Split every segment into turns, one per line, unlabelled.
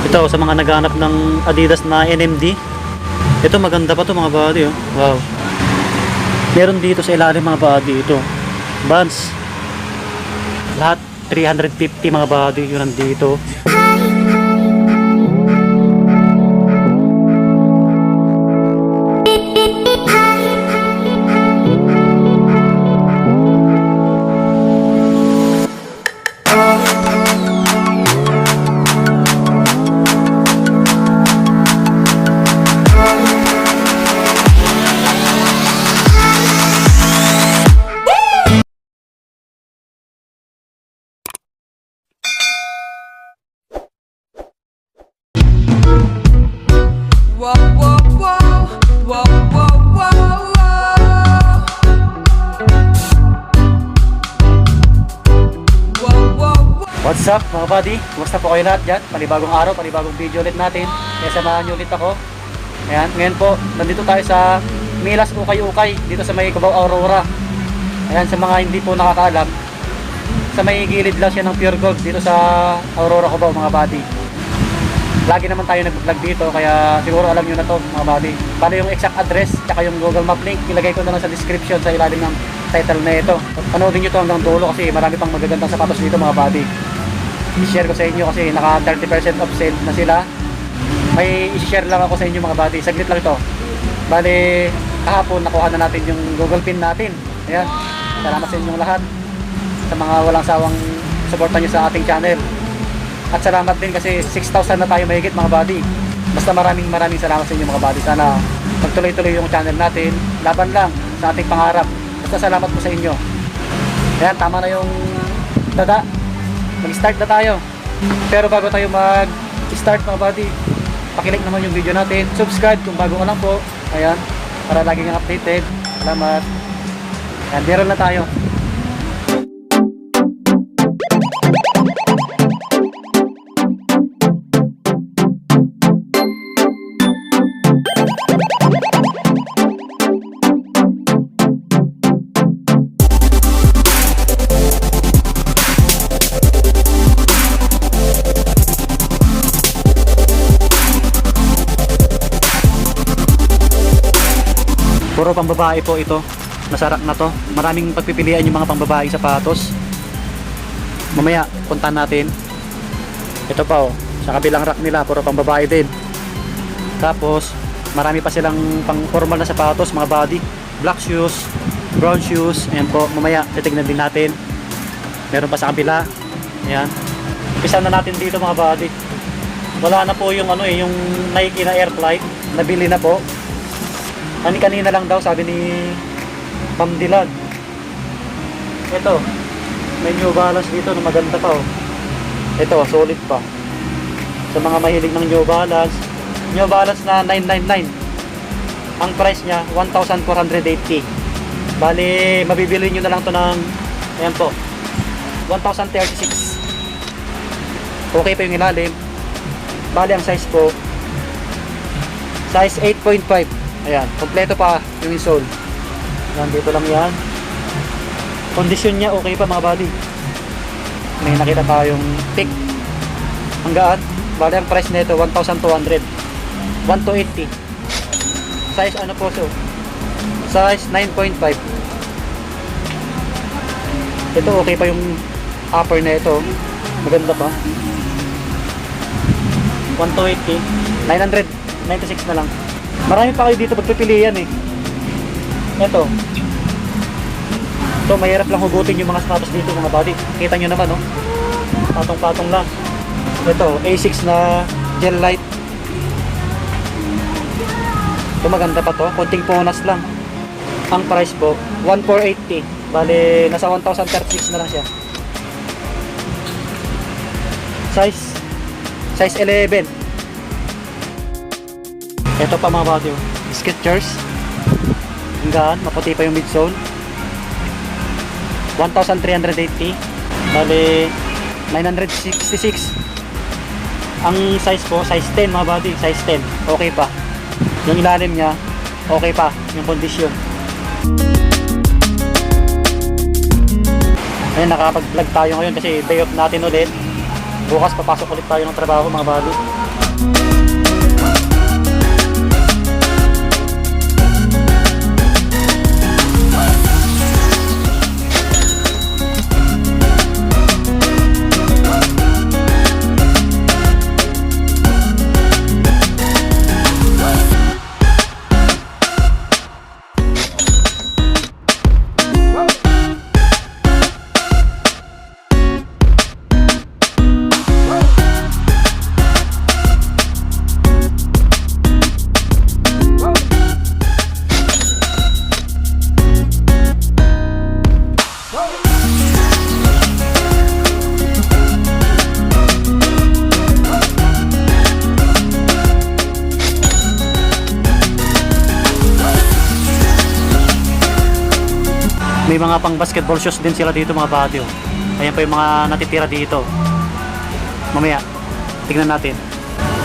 Ito sa mga naghahanap ng Adidas na NMD. Ito maganda pa to mga buddy, oh. Wow. Meron dito sa ilalim mga buddy ito. Vans. Lahat 350 mga buddy yun nandito.
Whoa, whoa, whoa, whoa, whoa, whoa, whoa.
What's up mga buddy? Kumusta po kayo lahat dyan? Panibagong araw, panibagong video ulit natin. Kaya samahan nyo ulit ako. Ayan, ngayon po, nandito tayo sa Milas Ukay-Ukay, dito sa may Cubao Aurora. Ayan, sa mga hindi po nakakaalam, sa may gilid lang siya ng Pure Gold dito sa Aurora Cubao mga buddy. Lagi naman tayo nag-vlog dito, kaya siguro alam nyo na to mga buddy. Paano yung exact address, tsaka yung Google Map link, ilagay ko na lang sa description sa ilalim ng title na ito. Panoodin nyo to hanggang dulo kasi marami pang magagandang sapatos dito mga buddy. I-share ko sa inyo kasi naka 30% off sale na sila. May i-share lang ako sa inyo mga buddy, saglit lang ito. Bali, kahapon nakuha na natin yung Google Pin natin. Ayan, salamat sa inyong lahat, sa mga walang sawang suporta nyo sa ating channel. At salamat din kasi 6,000 na tayo mahigit mga buddy. Basta maraming salamat sa inyo mga buddy. Sana magtuloy-tuloy yung channel natin. Laban lang sa ating pangarap. Basta salamat po sa inyo. Ayan, tama na yung dada. Mag-start na tayo. Pero bago tayo mag-start mga buddy, pakilike naman yung video natin. Subscribe kung bago ka lang po. Ayan, para lagi kang updated. Salamat. Ayan, meron na tayo. Puro pambabae po ito. Masarap na to. Maraming pagpipilian yung mga pambabae sapatos. Mamaya puntahan natin. Ito pa oh. Sa kabilang rack nila puro pambabae din. Tapos marami pa silang pang formal na sapatos mga body. Black shoes, brown shoes. Ayan po. Mamaya titignan din natin. Meron pa sa kabila. Ayan. Umpisa na natin dito mga body. Wala na po yung yung Nike na Air Flight. Nabili na po. Kanina lang daw sabi ni Ma'am Dilag. Ito, may New Balance dito na maganda pa oh. Ito, solid pa. Sa mga mahilig ng New Balance na 999. Ang price niya 1,480. Bali, mabibili nyo na lang to ng ayan po, 1,036. Okay pa yung ilalim. Bali, ang size po size 8.5. Ayan, kompleto pa yung insole. Nandito lang yan. Kondisyon niya okay pa mga buddy. May nakita tayong pick. Ang gaan. Bali ang price nito 1,200. 1,280. Size ano po so? Size 9.5. Ito okay pa yung upper na ito. Maganda pa. 1,280. 996 na lang. Marami pa kayo dito pagpipilian eh. Ito, mahirap lang hugutin yung mga sapatos dito mga buddy. Kita nyo naman oh. Patong-patong lang. Ito, A6 na gel light. Ito maganda pa to. Konting punas lang. Ang price po, 1,480. Bale, nasa 1,036 na lang siya. Size 11. Ito pa mga buddy, Skechers. Hanggaan, maputi pa yung midsole. 1,380. Bale, 966. Ang size po, size 10 mga buddy, size 10. Okay pa. Yung ilalim niya, okay pa. Yung kondisyon. Ayun, nakapag-vlog tayo ngayon kasi day off natin ulit. Bukas papasok ulit tayo ng trabaho mga buddy. May mga pang basketball shoes din sila dito mga buddy. Oh. Ayan pa yung mga natitira dito. Mamaya, tignan natin.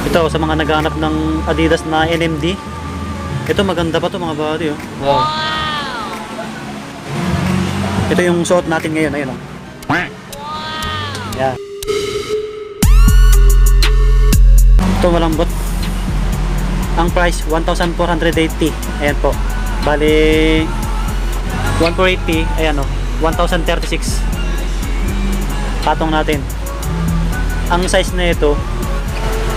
Ito sa mga naghahanap ng Adidas na NMD. Ito maganda pa to mga buddy. Oh. Wow. Ito yung suot natin ngayon. Ayun oh. Yan. Ito malambot. Ang price 1,480. Ayan po. Bali 1,480. Ayan o. 1,036. Patong natin. Ang size na ito.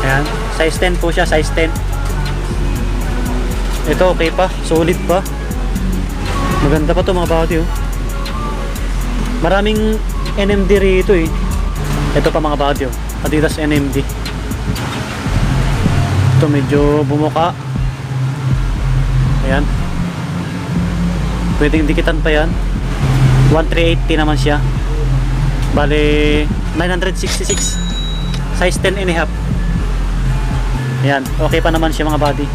Ayan. Size 10 po siya. Size 10. Ito okay pa. Solid pa. Maganda pa to mga body oh. Maraming NMD rito eh. Ito pa mga body oh. Adidas NMD. Ito medyo bumuka. Ayan. Pwedeng dikitan pa yan. 1,380 naman siya. Bale 966. Size 10 and a half. Ayan. Okay pa naman siya mga body.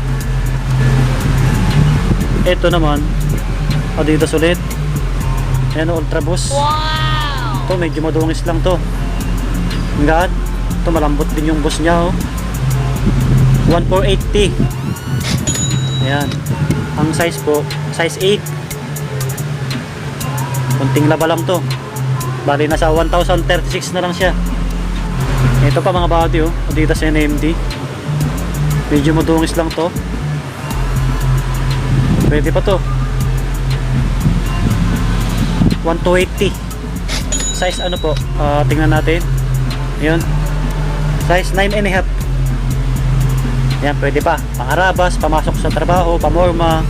Ito naman Adidas ulit. Ayan o, Ultra Boost. Ito medyo madungis lang to. Hanggaan. Ito malambot din yung boss niya oh. 1,480. Ayan. Ang size po, size 8. Kunting laba lang to. Bali nasa 1,036 na lang siya. Ito pa mga body oh, Adidas NMD. Medyo madungis lang to. Pwede pa to. 1,280. Size ano po? Tingnan natin. Ayun. Size 9 and a half. Ayan, pwede pa. Pangarabas, pamasok sa trabaho, pamorma.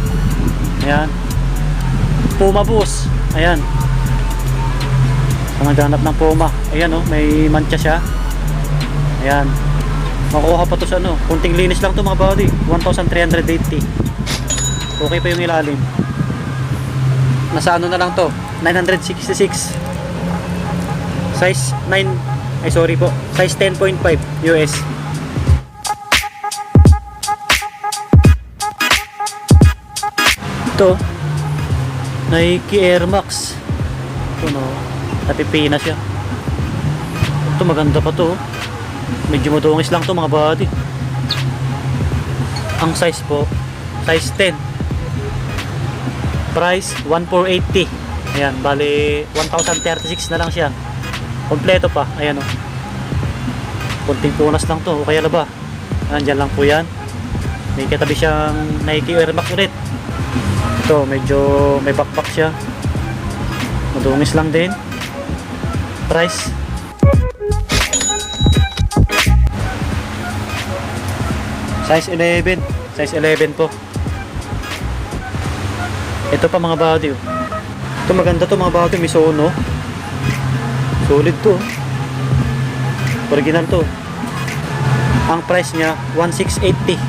Ayan. Puma Boost. Ayan. Sa naghanap ng Puma. Ayan oh, may mancha siya. Ayan. Makukuha pa to sa ano. Kunting linis lang to mga body. 1,380. Okay pa yung ilalim. Nasa ano na lang to. 966. Size 9. Ay sorry po. Size 10.5 US. Ito Nike Air Max. Ito no, napipina siya. Ito maganda pa to. Medyo madungis lang to mga body. Ang size po, size 10. Price 1,480. Ayan, bali 1,036 na lang siya. Kompleto pa, ayan o. Kunting punas lang to, o kaya laba. Ayan, dyan lang po yan. May katabi siyang Nike Air Max ulit. Ito, medyo may backpack siya. Madungis lang din. Price size 11. Size 11 po. Ito pa mga body oh. Ito maganda to mga body. Misono. Solid to. Original to. Ang price niya 1,680.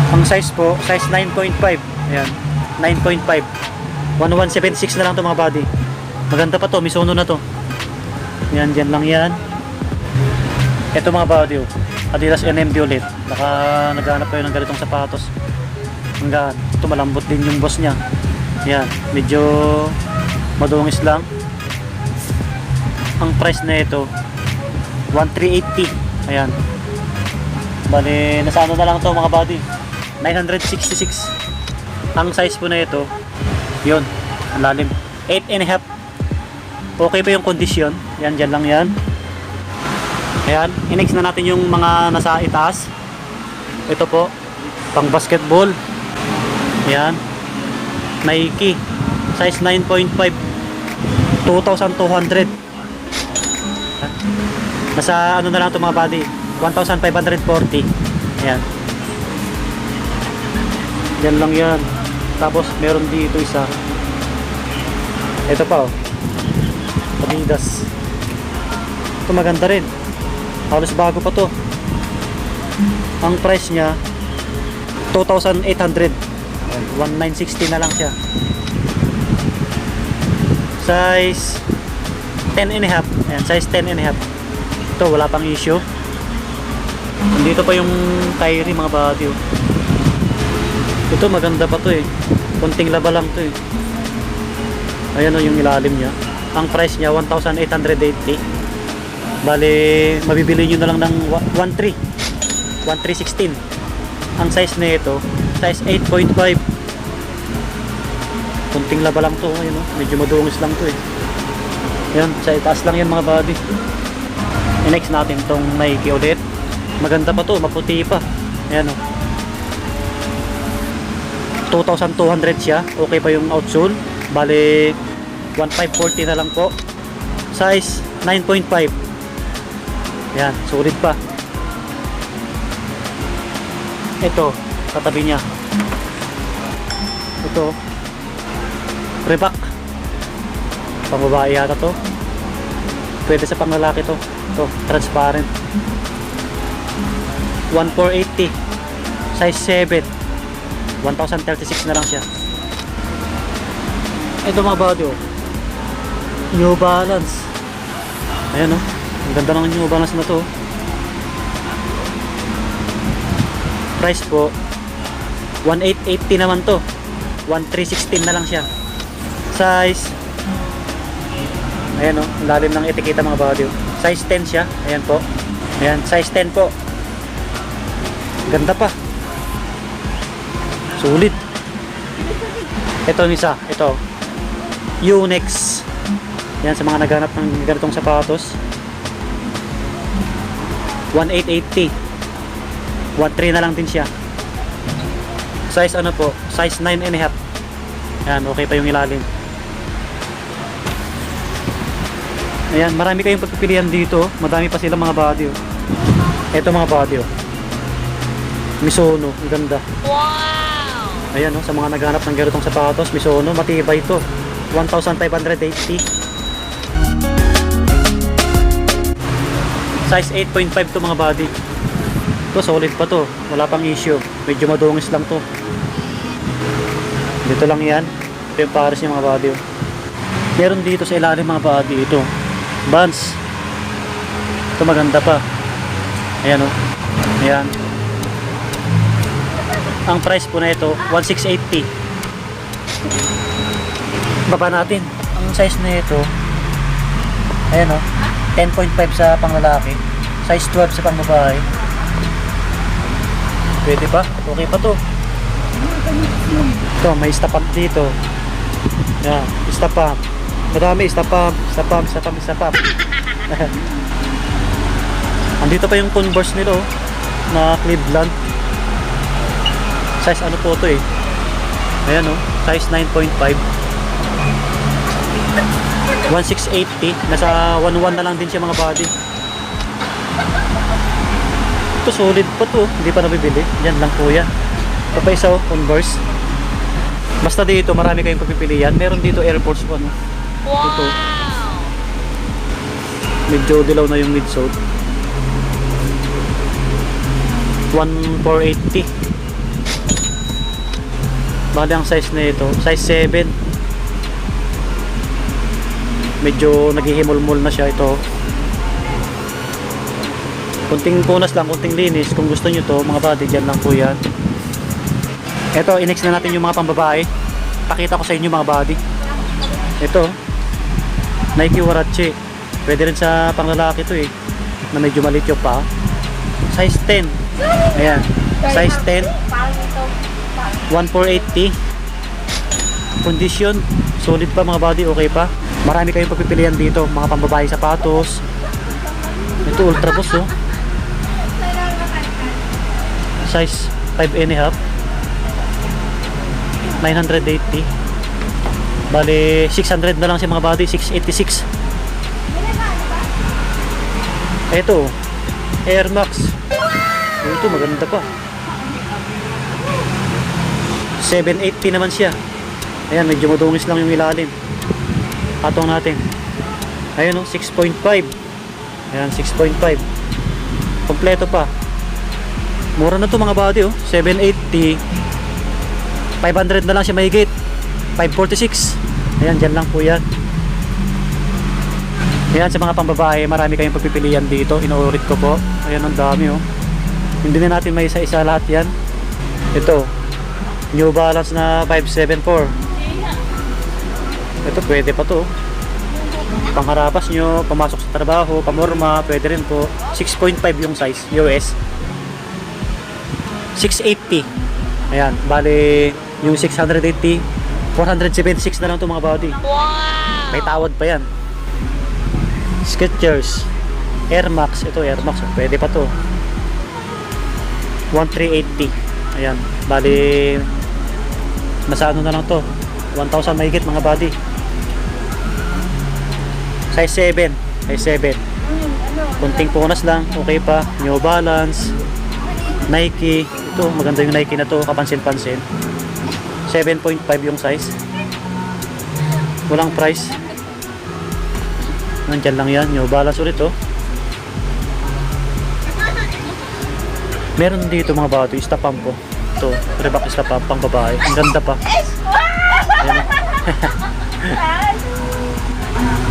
Ang size po, size 9.5. Ayan, 9.5. 1,176 na lang to mga body. Maganda pa to, Misono na to. Yan, dyan lang yan. Ito mga body, Adidas NMD ulit. Naghanap kayo ng ganitong sapatos. Hanggang, ito malambot din yung boss niya. Yan, medyo madungis lang. Ang price na ito, 1,380. Ayan. Bali, nasa ano na lang to mga body. 966. Ang size po na ito, yun, ang lalim 8 and a half. Okay pa yung kondisyon. Yan, dyan lang yan. Ayan, i-next na natin yung mga nasa itaas. Ito po, pang basketball. Ayan, Nike size 9.5, 2,200. Nasa ano na lang ito mga body, 1,540. Ayan, yan lang yan. Tapos meron dito isa. Ito pa Adidas. Ito maganda rin. Halos bago pa to. Ang price niya 2,800. 1,960 na lang siya. Size 10 and a half. Ayan, size 10 and a half. Ito wala pang issue. Dito pa yung Kyrie mga body. Ito maganda pa to eh. Kunting laba lang to eh. Ayan o yung ilalim niya. Ang price niya 1,880. Bale, mabibili nyo na lang ng 1.3 1.316. Ang size na ito, size 8.5. Kunting laba lang to. Ayan o, medyo madungis lang to eh. Ayan, sa itaas lang yan mga buddy. I-next natin tong Nike ulit. Maganda pa to, maputi pa. Ayan o, 2,200 siya. Okay pa yung outsole. Bale 1,540 na lang po. Size 9.5. Yan, solid pa. Ito, katabi niya. Ito, Reebok. Pangbabae yata to. Pwede sa panglalaki to. Ito, transparent. 1,480. Size 7. 1,036 na lang siya. Ito mga buddy, oh. New Balance. Ayan oh. Ang ganda ng New Balance na to. Price po 1,880 naman to. 1,316 na lang siya. Size, ayan oh, lalim ng etiketa mga buddy, oh. Size 10 siya. Ayan po. Ayan, size 10 po. Ganda pa. Sulit. Ito isa, ito Unex. Yan sa mga naghanap ng ganitong sapatos. 1,880. 1,3 na lang din siya. Size ano po? Size 9.5. Yan, okay pa yung ilalim. Ayan, marami kayong pagpipilian dito. Madami pa sila mga body, oh. Ito mga body, oh. Misono, ang ganda. Ayan oh, sa mga naghanap ng ganitong sapatos, Misono, matibay ito. 1,580. Size 8.5 to mga body. Ito solid pa to, wala pang issue. Medyo madungis lang to. Dito lang yan. Ito yung pares niya mga body, oh. Meron dito sa ilalim mga body, ito Vans. Ito maganda pa. Ayan oh. Ayan. Ang price po na ito 1,680. Baba natin. Ang size na ito, ayan o, 10.5 sa panglalaki, size 12 sa pangbabae. Pwede pa, okay pa to. Ito may stop pump dito. Yan, stop pump. Madami, stop pump, stop pump, stop pump, stop pump. Andito pa yung Converse nila, oh, na Cleveland. Size ano po ito eh. Ayan o, size 9.5. 1,680. Nasa 1,1 na lang din siya mga body. Ito solid pa to, hindi pa nabibili. Yan lang po yan. Ito pa isa o, Converse. Basta dito marami kayong pagpipilian. Meron dito Air Force 1. Ito. Medyo dilaw na yung midsole. 1,480. Bali ang size na ito, size 7. Medyo naghihimol-mol na siya ito. Kunting punas lang, kunting linis. Kung gusto nyo to mga buddy, dyan lang po yan. Ito, i-next na natin yung mga pambabae. Pakita ko sa inyo mga buddy. Ito Nike Huarache. Pwede rin sa panglalaki to eh, na medyo maliit yung pa. Size 10. Ayan, size 10. 1,480. Condition solid pa mga body, okay pa. Marami kayong pagpipilian dito, mga pambabae sapatos. Ito Ultra Boost oh. Size 5.5. 980. Bale 600 na lang siya mga body, 686. Ito Air Max. Ito maganda pa. 780 naman siya. Ayan, medyo madungis lang yung ilalim. Patong natin. Ayan o, 6.5. Ayan, 6.5. Kompleto pa. Mura na to mga body oh. 780. 500 na lang siya mahigit. 546. Ayan, dyan lang po yan. Ayan, sa mga pambabae, marami kayong pagpipilian dito. Inuulit ko po. Ayan, ang dami oh. Hindi na natin may isa-isa lahat yan. Ito New Balance na 574. Ito pwede pa to. Pangharapas nyo, pamasok sa trabaho, pamorma, pwede rin po. 6.5 yung size, US. 680. Ayan, bali yung 680, 476 na lang to mga body. May tawad pa yan. Skechers, Air Max, ito Air Max, pwede pa to. 1380. Ayan, bali nasa ano na lang to, 1,000 mahigit mga body. Size 7, size 7. Kunting punas lang, okay pa. New Balance, Nike, ito maganda yung Nike na to, kapansin-pansin. 7.5 yung size. Walang price. Nandyan lang yan, New Balance ulit oh. Meron dito mga bato, istapam ko. Ito, Reebok istapam, pang babae. Ang ganda pa. Ayan.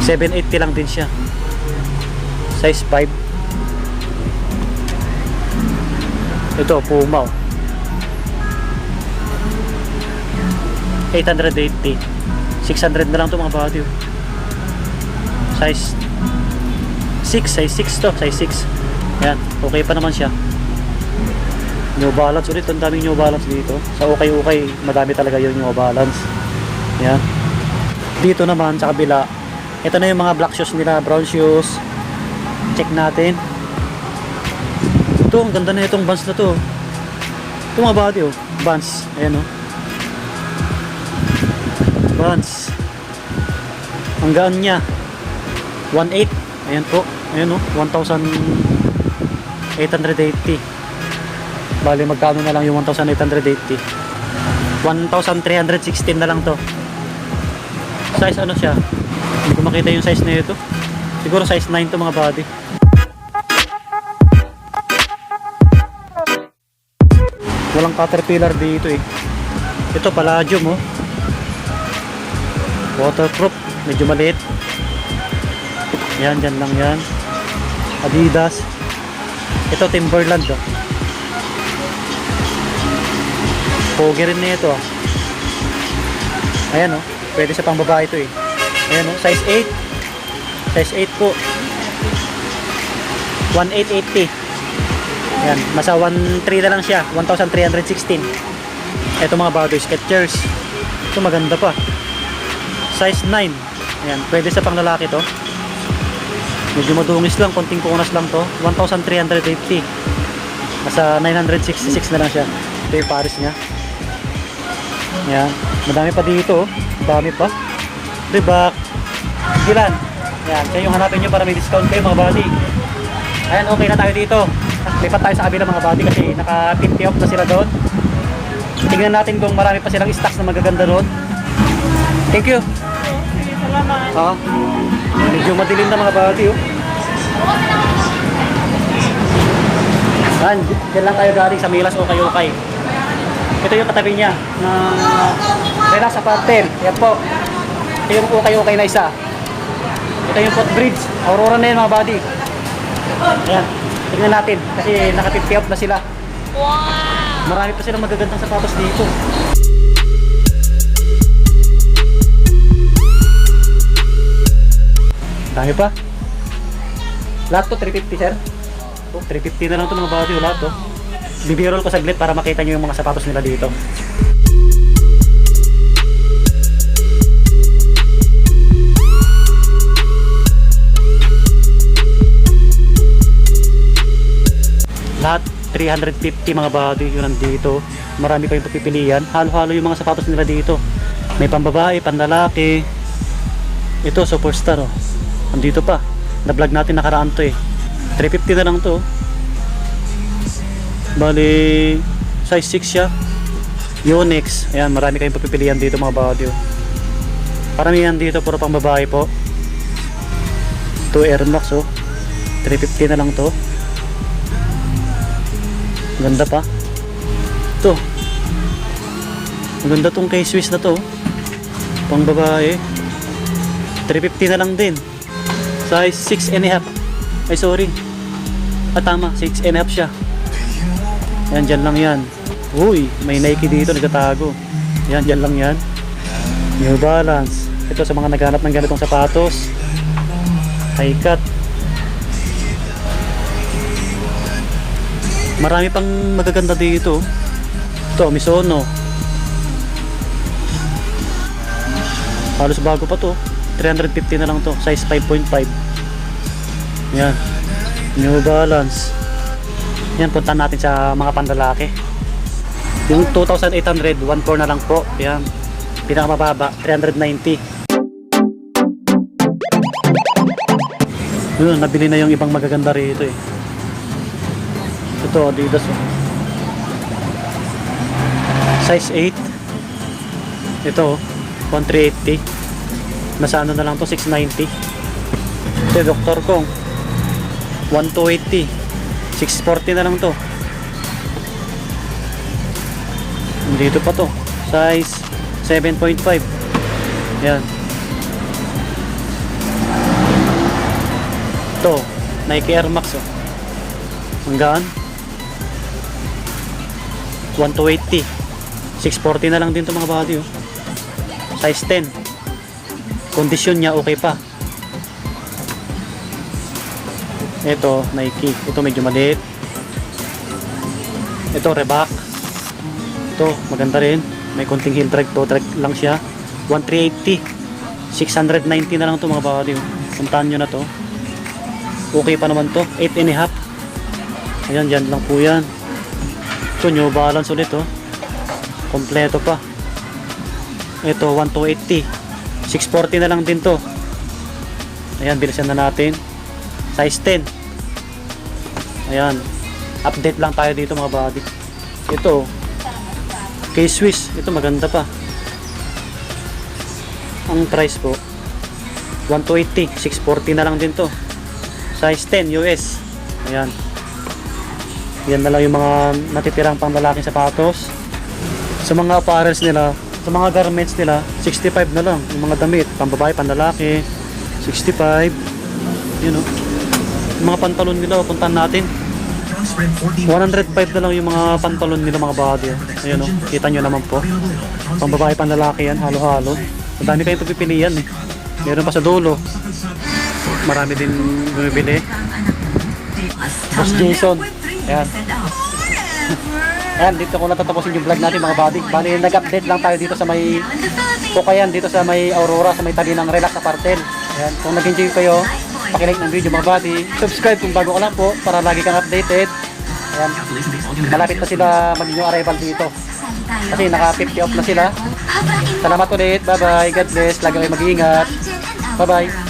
780 lang din siya. Size 5. Ito, Puma. 880. 600 na lang to mga bato. Size 6, size 6 to, size 6. Ayan, okay pa naman siya. New Balance ulit, ang daming New Balance dito. Sa ukay-ukay, madami talaga yung New Balance. Yan. Dito naman sa kabila, ito na yung mga black shoes nila, brown shoes. Check natin. Ito, ang ganda na itong Vans na to. Ito mga body oh, Vans. Ayan oh. Vans. Ang gaan niya. 1.8. Ayan po. Ayan oh, 1,880. Bali magkano na lang yung 1,880. 1,316 na lang to. Size ano siya? Hindi ko makita yung size na ito. Siguro size 9 to mga body. Walang caterpillar dito eh. Ito Palladium oh. Waterproof. Medyo maliit. Yan, dyan lang yan. Adidas. Ito Timberland oh. Pogi rin na ito. Ayan o. Pwede sa pang babae ito eh. Ayan o. Size 8. Size 8 po. 1,880. Ayan. Masa 1,300 na lang siya. 1,316. Ito mga bagoy. Skechers. Ito maganda pa. Size 9. Ayan. Pwede sa pang lalaki to. Medyo madungis lang. Konting punas lang to. 1,380. Masa 966 na lang siya. Ito yung Paris niya. Yan, madami pa dito, dami pa. Reebok, Gilan. Yan, kaya yung hanapin nyo para may discount kayo mga buddy. Ayan, okay na tayo dito. Lipat tayo sa kabila mga buddy kasi naka 50 off na sila doon. Tingnan natin kung marami pa silang stocks na magaganda doon. Thank you. Salamat. Medyo madilim na mga buddy oh. Yan, dyan lang tayo galing sa Milas Okay. Ito yung katabi niya na relax apartment. Yan po. Ito yung okay na isa. Ito yung footbridge. Aurora na yan mga buddy. Ayan. Tignan natin kasi naka-50 off na sila. Wow! Marami pa silang magagandang sapatos dito. Dami pa. Lahat to 350 sir. Oh, 350 na lang to mga buddy. Lahat to. Bibirol ko saglit para makita nyo yung mga sapatos nila dito. Lahat 350 mga body yun nandito. Marami kayong pagpipilian. Halo-halo yung mga sapatos nila dito. May pambabae, panlalaki. Ito Superstar oh. Nandito pa. Na-vlog natin nakaraan to eh. 350 na lang to. Bali size 6 siya. Yonex. Ayan, marami kayong pagpipilian dito mga body. Paramihan dito puro pang babae po. Ito Air Max oh. 350 na lang to. Ganda pa. Ito. Maganda tong kay Swiss na to. Pang babae. 350 na lang din. Size 6.5. Ay sorry. Tama, 6.5 siya. Yan, dyan lang yan. Uy, may Nike dito nagtatago. Yan, dyan lang yan. New Balance. Ito sa mga naghanap ng ganitong sapatos. High cut. Marami pang magaganda dito. Ito, Misono. Halos bago pa to. 350 na lang to. Size 5.5. Yan. New Balance. Yan, punta natin sa mga panlalaki. Yung 2,800, 1.4 na lang po. Yan. Pinakamababa, 390. Yun, nabili na yung ibang magaganda rito eh. Ito, Adidas. Oh. Size 8. Ito, 1,380. Nasa ano na lang to, 690. Ito, Dr. Kong. 1,280. 640 na lang to. Dito pa to. Size 7.5. Yan. Ito, Nike Air Max. Oh. Hanggaan 1,280. 640 na lang din to mga body. Oh. Size 10. Kondisyon niya okay pa. Ito, Nike. Ito medyo maliit. Ito, Reebok. Ito, maganda rin. May konting heel drag. Toe drag lang siya. 1,380. 690 na lang to mga body. Puntahan nyo na to. Okay pa naman to. 8.5. Ayan, dyan lang po yan. Ito, New Balance ulit oh. Kompleto pa. Ito, 1,280. 640 na lang din to. Ayan, bilisan na natin. Size 10. Ayan. Update lang tayo dito mga body. Ito. K-Swiss. Ito maganda pa. Ang price po 1,280. 640 na lang din to. Size 10 US. Ayan. Yan na lang yung mga natitirang panglalaki sapatos. Sa mga apparels nila, sa mga garments nila, 65 na lang. Yung mga damit, pambabae, panlalaki, 65. Yun o. Yung mga pantalon nila, puntahan natin. 105 na lang yung mga pantalon nila, mga body. Ayan o, kita nyo naman po. Pambabae, panlalaki yan, halo-halo. Madami kayong pagpipilian eh. Meron pa sa dulo. Marami din bumibili. Boss Jason. Ayan. Ayan, dito ko natatapusin yung vlog natin mga body. Bali, nag-update lang tayo dito sa may Pukayan, dito sa may Aurora, sa may tabi ng Relax Apartel. Ayan, kung nag-enjoy kayo, pakilike ng video mga body. Subscribe kung bago ka lang po para lagi kang updated. Ayan, malapit na sila maging yung arrival dito. Kasi naka 50 off na sila. Salamat ulit. Bye bye. God bless. Lagi kayo mag-iingat. Bye bye.